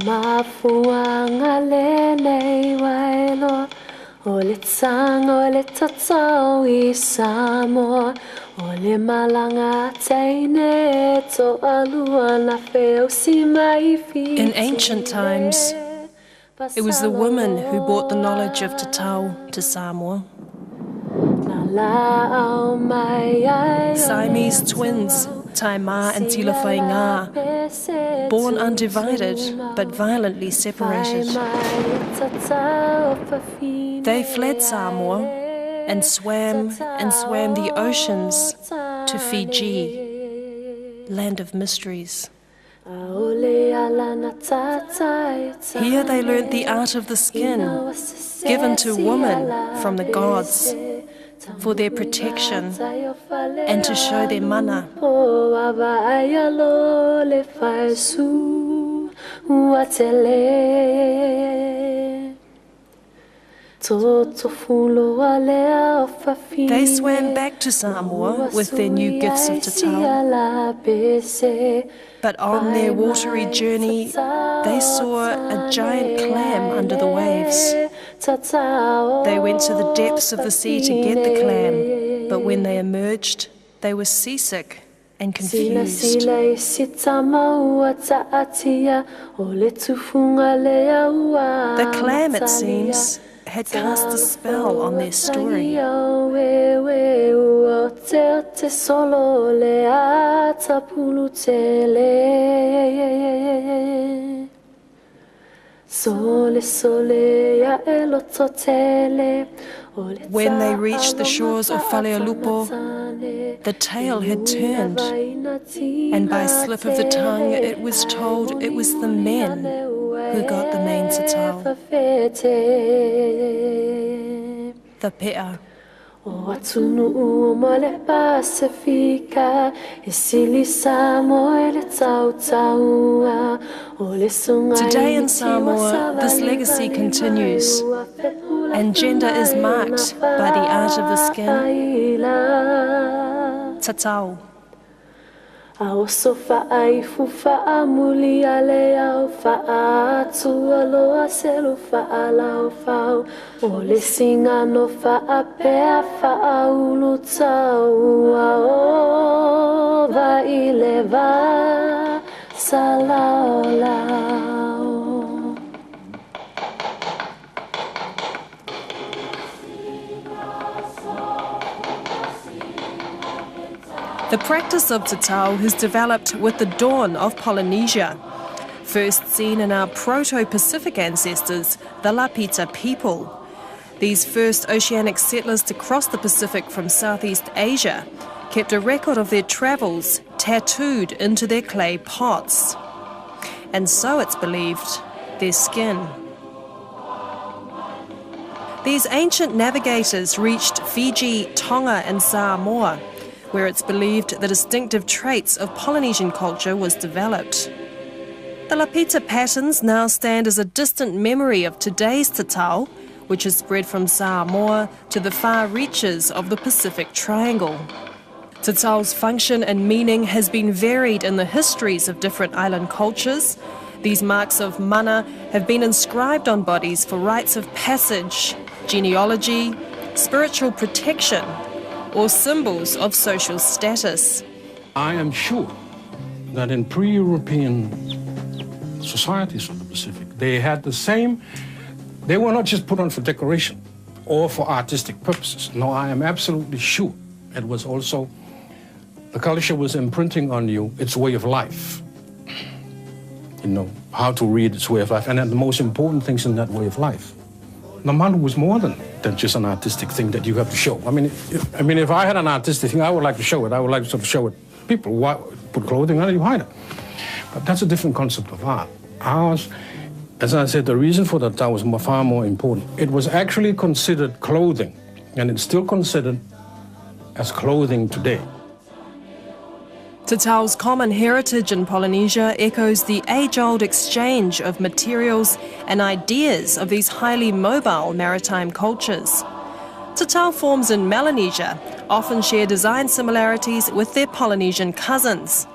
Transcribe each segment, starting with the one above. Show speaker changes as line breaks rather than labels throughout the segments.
Mafuanga lene wailo ole tsang ole Tatau A Samoa ole malanga taine to alua na feo si mai fi.
In ancient times, it was the women who brought the knowledge of Tatau to Samoa. Siamese twins, Taima and Tilawhainga, born undivided but violently separated. They fled Samoa and swam the oceans to Fiji, land of mysteries. Here they learnt the art of the skin, given to women from the gods, for their protection and to show their mana. They swam back to Samoa with their new gifts of Tatau. But on their watery journey, they saw a giant clam under the waves. They went to the depths of the sea to get the clam, but when they emerged, they were seasick and confused. The clam, it seems, had cast a spell on their story. When they reached the shores of Faleolupo, the tale had turned, and by a slip of the tongue it was told it was the men who got the name Tatau. The Pea. Today in Samoa, this legacy continues, and gender is marked by the art of the skin. Tatau.
Aoso fa'aifu fa'amuli alea o fa'atu aloa selu fa'alao fa'u ole singano fa'apea fa'aulu taua o va'ileva salaolao.
The practice of Tatau has developed with the dawn of Polynesia. First seen in our proto-Pacific ancestors, the Lapita people. These first oceanic settlers to cross the Pacific from Southeast Asia kept a record of their travels tattooed into their clay pots. And so it's believed, their skin. These ancient navigators reached Fiji, Tonga and Samoa, where it's believed the distinctive traits of Polynesian culture was developed. The Lapita patterns now stand as a distant memory of today's Tatau, which has spread from Samoa to the far reaches of the Pacific Triangle. Tatau's function and meaning has been varied in the histories of different island cultures. These marks of mana have been inscribed on bodies for rites of passage, genealogy, spiritual protection, or symbols of social status.
I am sure that in pre-European societies of the Pacific, they had the same, they were not just put on for decoration or for artistic purposes. No, I am absolutely sure it was also, the culture was imprinting on you its way of life. You know, how to read its way of life, and then the most important things in that way of life. The mana was more than just an artistic thing that you have to show. I mean, if I had an artistic thing, I would like to show it. I would like to sort of show it. People put clothing on it, you hide it. But that's a different concept of art. Ours, as I said, the reason for that was far more important. It was actually considered clothing, and it's still considered as clothing today.
Tatau's common heritage in Polynesia echoes the age-old exchange of materials and ideas of these highly mobile maritime cultures. Tatau forms in Melanesia often share design similarities with their Polynesian cousins.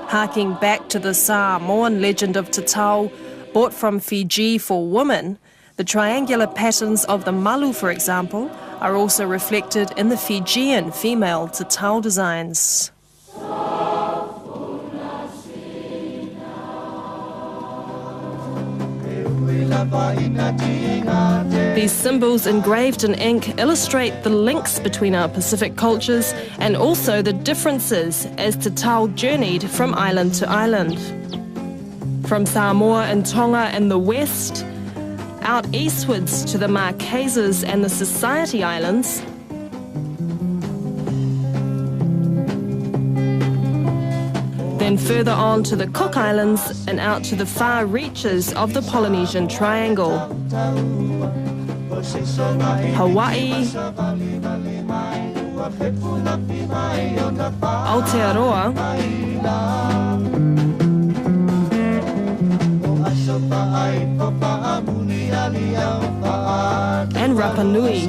Harking back to the Samoan legend of Tatau, brought from Fiji for women, the triangular patterns of the malu, for example, are also reflected in the Fijian female Tatau designs. These symbols engraved in ink illustrate the links between our Pacific cultures and also the differences as Tatau journeyed from island to island. From Samoa and Tonga in the west, out eastwards to the Marquesas and the Society Islands, then further on to the Cook Islands and out to the far reaches of the Polynesian Triangle. Hawaii, Aotearoa, and Rapa Nui.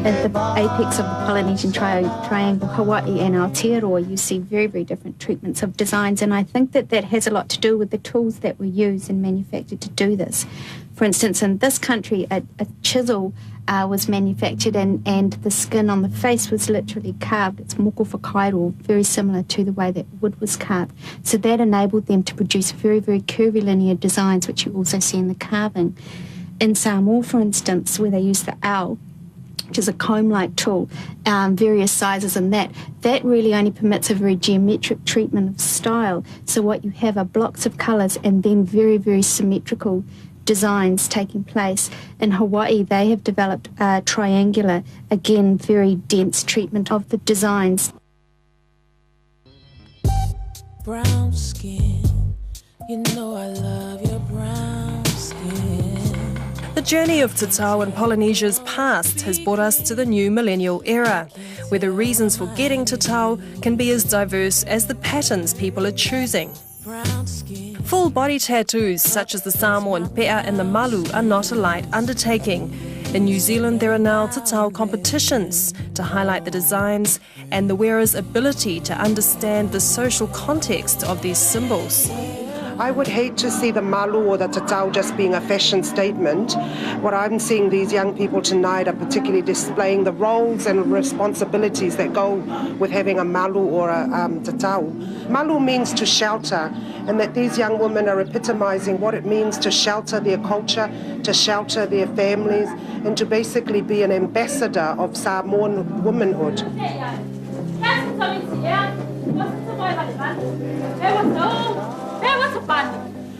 At the apex of the Polynesian Triangle, Hawaii and Aotearoa, you see very, very different treatments of designs, and I think that that has a lot to do with the tools that were used and manufactured to do this. For instance, in this country, a chisel was manufactured and the skin on the face was literally carved. It's moko whakairo, very similar to the way that wood was carved. So that enabled them to produce very, very curvilinear designs, which you also see in the carving. In Samoa, for instance, where they use the owl, which is a comb-like tool, various sizes in that really only permits a very geometric treatment of style. So what you have are blocks of colours and then very, very symmetrical designs taking place. In Hawaii, they have developed a triangular, again, very dense treatment of the designs.
Brown skin, you know I love your brown skin.
The journey of Tatau in Polynesia's past has brought us to the new millennial era, where the reasons for getting Tatau can be as diverse as the patterns people are choosing. Full body tattoos such as the Samoan pea and the malu are not a light undertaking. In New Zealand, there are now Tatau competitions to highlight the designs and the wearer's ability to understand the social context of these symbols.
I would hate to see the malu or the tatau just being a fashion statement. What I'm seeing these young people tonight are particularly displaying the roles and responsibilities that go with having a malu or a tatau. Malu means to shelter, and that these young women are epitomizing what it means to shelter their culture, to shelter their families, and to basically be an ambassador of Samoan womanhood.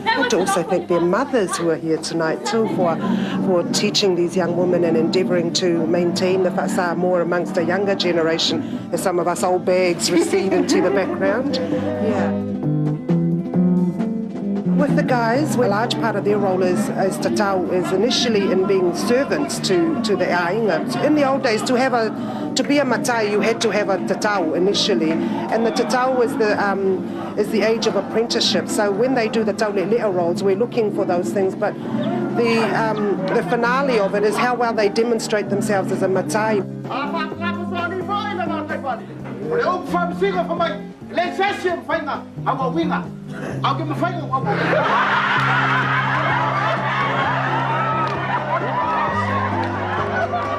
I want to also thank their mothers who are here tonight too for teaching these young women and endeavouring to maintain the whakasa more amongst the younger generation as some of us old bags recede into the background. Yeah. With the guys, a large part of their role as tatau is initially in being servants to the ainga. In the old days, to be a matai, you had to have a tatau initially, and the tatau is the age of apprenticeship. So when they do the taulelea roles, we're looking for those things, but the finale of it is how well they demonstrate themselves as a matai.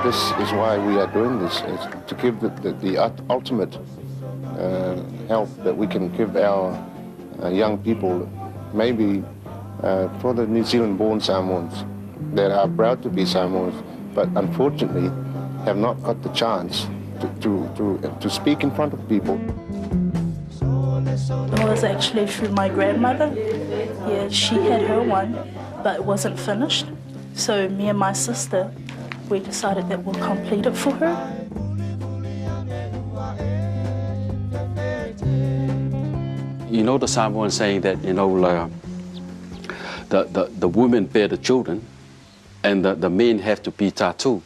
This is why we are doing this, is to give the ultimate help that we can give our young people, maybe for the New Zealand-born Samoans that are proud to be Samoans, but unfortunately have not got the chance to speak in front of people.
It was actually through my grandmother. Yeah, she had her one, but it wasn't finished. So me and my sister, we decided that we'll complete it for her.
you know the Samoan saying that, you know, the women bear the children and the men have to be Tatau.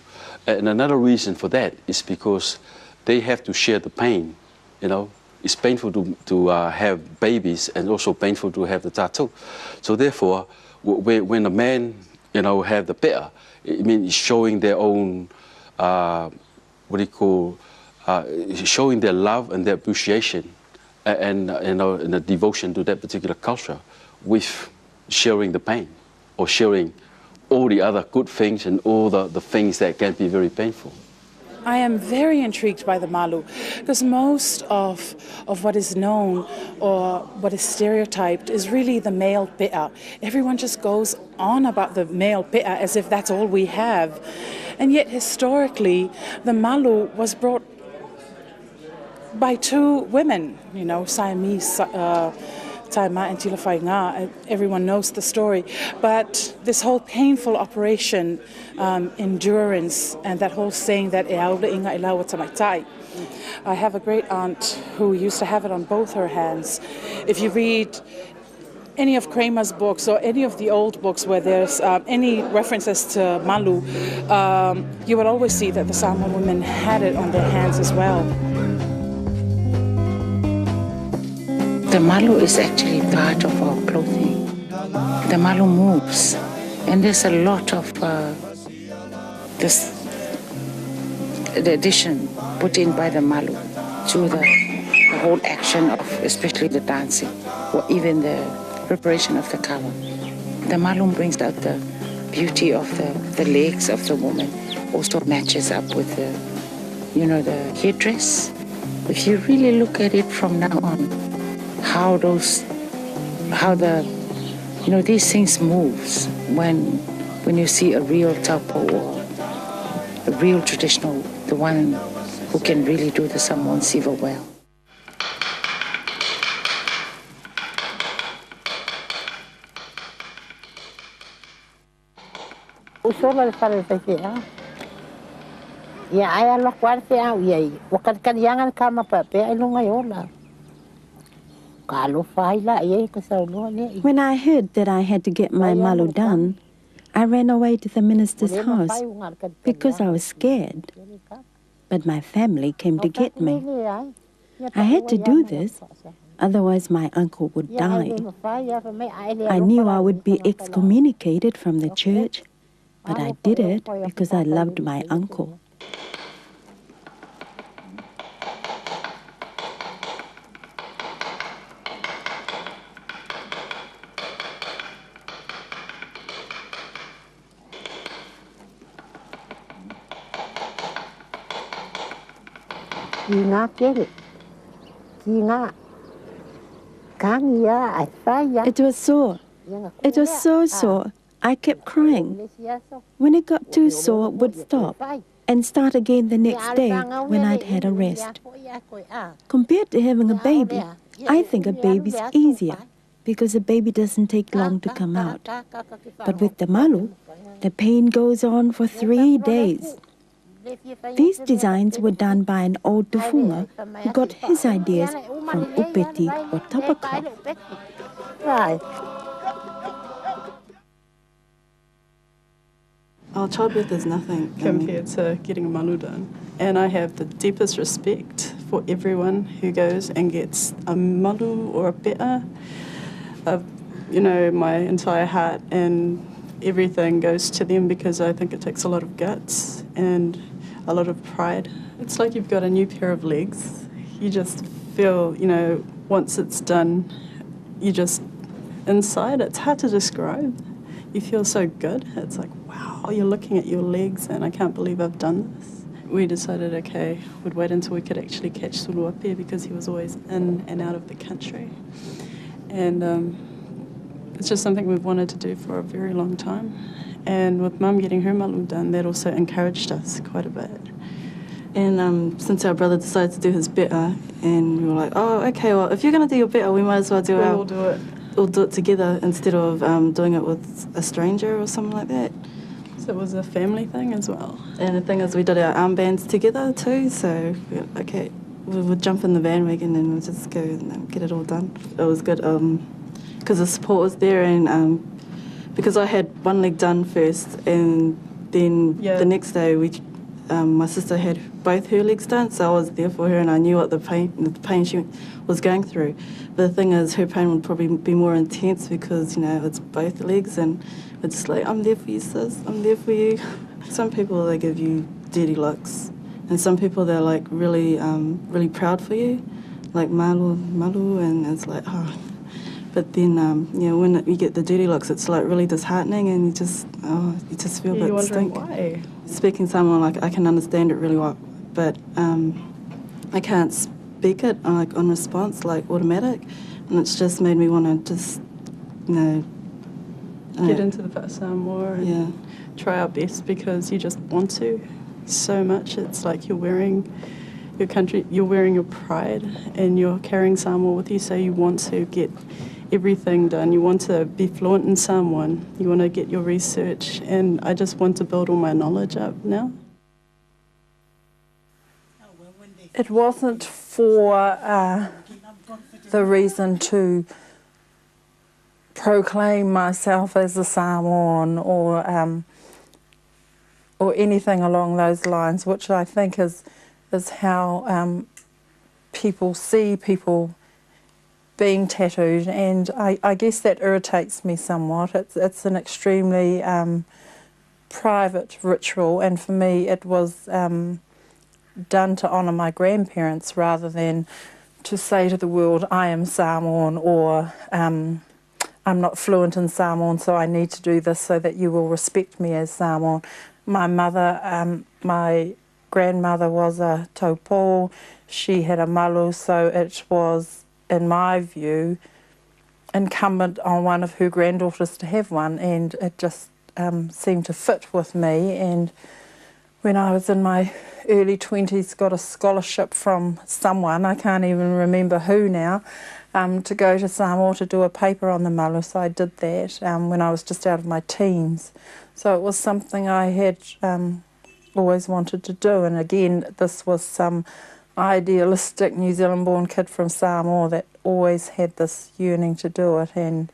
And another reason for that is because they have to share the pain, you know. It's painful to have babies and also painful to have the Tatau. So therefore, when a man, you know, have the bear, it means showing their own, what do you call, showing their love and their appreciation and, you know, and the devotion to that particular culture with sharing the pain or sharing all the other good things and all the things that can be very painful.
I am very intrigued by the malu because most of what is known or what is stereotyped is really the male pi'a. Everyone just goes on about the male pi'a as if that's all we have. And yet historically, the malu was brought by two women, you know, Siamese, Taima and Tilawhainga. Everyone knows the story. But this whole painful operation, endurance, and that whole saying that e aula inga e laua tamaitai. I have a great aunt who used to have it on both her hands. If you read any of Kramer's books or any of the old books where there's any references to malu, you will always see that the Samoan women had it on their hands as well.
The malu is actually part of our clothing. The malu moves, and there's a lot of the addition put in by the malu to the whole action of especially the dancing or even the preparation of the kawa. The malu brings out the beauty of the legs of the woman, also matches up with the, you know, the headdress. If you really look at it from now on, how these things moves when you see a real taupo or a real traditional, the one who can really do the Samoan siva well.
When I heard that I had to get my malu done, I ran away to the minister's house because I was scared. But my family came to get me. I had to do this, otherwise my uncle would die. I knew I would be excommunicated from the church, but I did it because I loved my uncle. It was sore. It was so sore. I kept crying. When it got too sore, it would stop and start again the next day when I'd had a rest. Compared to having a baby, I think a baby's easier because a baby doesn't take long to come out. But with the malu, the pain goes on for 3 days. These designs were done by an old tufunga who got his ideas from upeti or tapaka.
Our childbirth is nothing compared to getting a malu done. And I have the deepest respect for everyone who goes and gets a malu or a pe'a. My entire heart and everything goes to them because I think it takes a lot of guts and a lot of pride. It's like you've got a new pair of legs. You just feel, once it's done, you just, inside, it's hard to describe. You feel so good. It's like, wow, you're looking at your legs and I can't believe I've done this. We decided, okay, we'd wait until we could actually catch Suluape because he was always in and out of the country. And it's just something we've wanted to do for a very long time. And with Mum getting her malu done, that also encouraged us quite a bit.
And since our brother decided to do his be'a, and we were like, oh, okay, well, if you're going to do your be'a, we might as well
we'll do it.
We'll do it together instead of doing it with a stranger or something like that.
So it was a family thing as well.
And the thing is, we did our armbands together too, so we were, okay, we would jump in the bandwagon and we'd just go and get it all done. It was good because the support was there, and because I had one leg done first, and then the next day my sister had both her legs done, so I was there for her and I knew what the pain she was going through. But the thing is, her pain would probably be more intense because, you know, it's both legs, and it's just like, I'm there for you, sis, I'm there for you. Some people, they give you dirty looks, and some people, they're like really, really proud for you, like malu, and it's like, oh. But then, you know, when you get the dirty looks, it's like really disheartening, and you just feel a bit stink.
Why?
Speaking someone, like, I can understand it really well, but I can't speak it on response, like automatic, and it's just made me want to just, you know,
get into the Tatau more and try our best because you just want to so much. It's like you're wearing your country, you're wearing your pride, and you're carrying Samoa with you, so you want to get everything done. You want to be fluent in Samoan. You want to get your research, and I just want to build all my knowledge up now.
It wasn't for the reason to proclaim myself as a Samoan or anything along those lines, which I think is how people see people being tattooed, and I guess that irritates me somewhat. It's an extremely private ritual, and for me it was done to honour my grandparents rather than to say to the world, I am Samoan, or I'm not fluent in Samoan, so I need to do this so that you will respect me as Samoan. My mother, my grandmother was a Tatau. She had a malu, so it was, in my view, incumbent on one of her granddaughters to have one, and it just seemed to fit with me. And when I was in my early 20s, got a scholarship from someone, I can't even remember who now, to go to Samoa to do a paper on the malu, so I did that when I was just out of my teens. So it was something I had always wanted to do, and again, this was some idealistic New Zealand-born kid from Samoa that always had this yearning to do it, and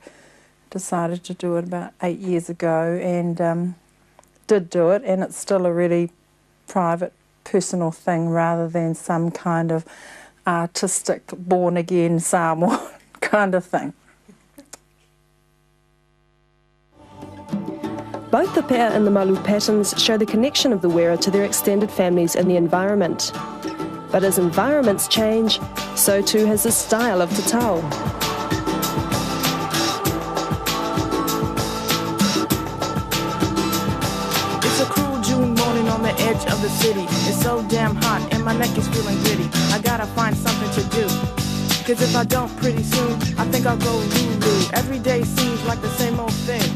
decided to do it about 8 years ago, and did do it, and it's still a really private, personal thing rather than some kind of artistic, born-again Samoan kind of thing.
Both the pea and the malu patterns show the connection of the wearer to their extended families and the environment. But as environments change, so too has the style of Tatau.
It's a cruel June morning on the edge of the city. It's so damn hot and my neck is feeling gritty. I gotta find something to do, cause if I don't pretty soon, I think I'll go Lulu. Every day seems like the same old thing.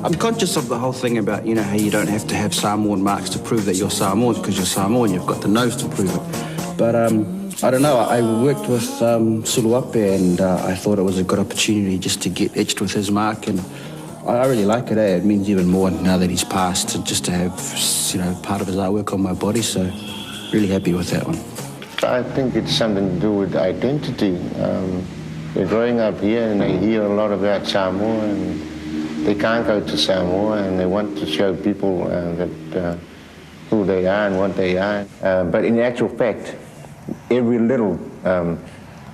I'm conscious of the whole thing about, you know, how you don't have to have Samoan marks to prove that you're Samoan, because you're Samoan, you've got the nose to prove it. But I don't know, I worked with Suluape, and I thought it was a good opportunity just to get etched with his mark, and I really like it, eh? It means even more now that he's passed, just to have, you know, part of his artwork on my body, so really happy with that one.
I think it's something to do with identity. They're growing up here and they hear a lot about Samoa, and they can't go to Samoa, and they want to show people that who they are and what they are. But in actual fact, every little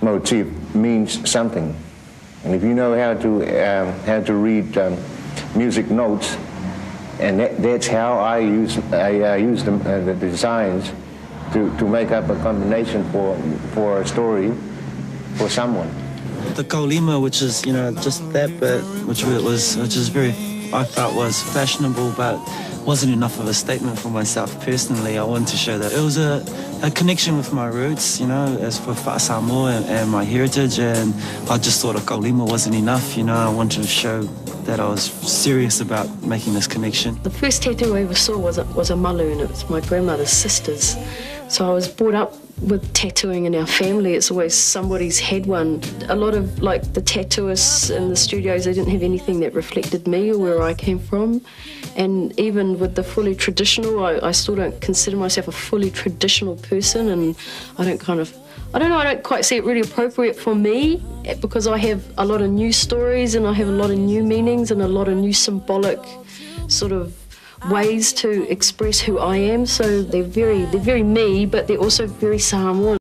motif means something. And if you know how to read music notes, and that's how I use the designs to make up a combination for a story for someone.
The kaulima, which is, you know, just that bit, which is very, I felt was fashionable, but wasn't enough of a statement for myself personally. I wanted to show that it was a connection with my roots, you know, as for Samoa and my heritage, and I just thought a kaulima wasn't enough, you know. I wanted to show that I was serious about making this connection.
The first tattoo I ever saw was a malu, and it was my grandmother's sister's. So I was brought up with tattooing in our family. It's always somebody's had one. A lot of, like, the tattooists in the studios, they didn't have anything that reflected me or where I came from. And even with the fully traditional, I still don't consider myself a fully traditional person, and I don't kind of I don't know, I don't quite see it really appropriate for me because I have a lot of new stories and I have a lot of new meanings and a lot of new symbolic sort of ways to express who I am. So they're very me, but they're also very Samoan.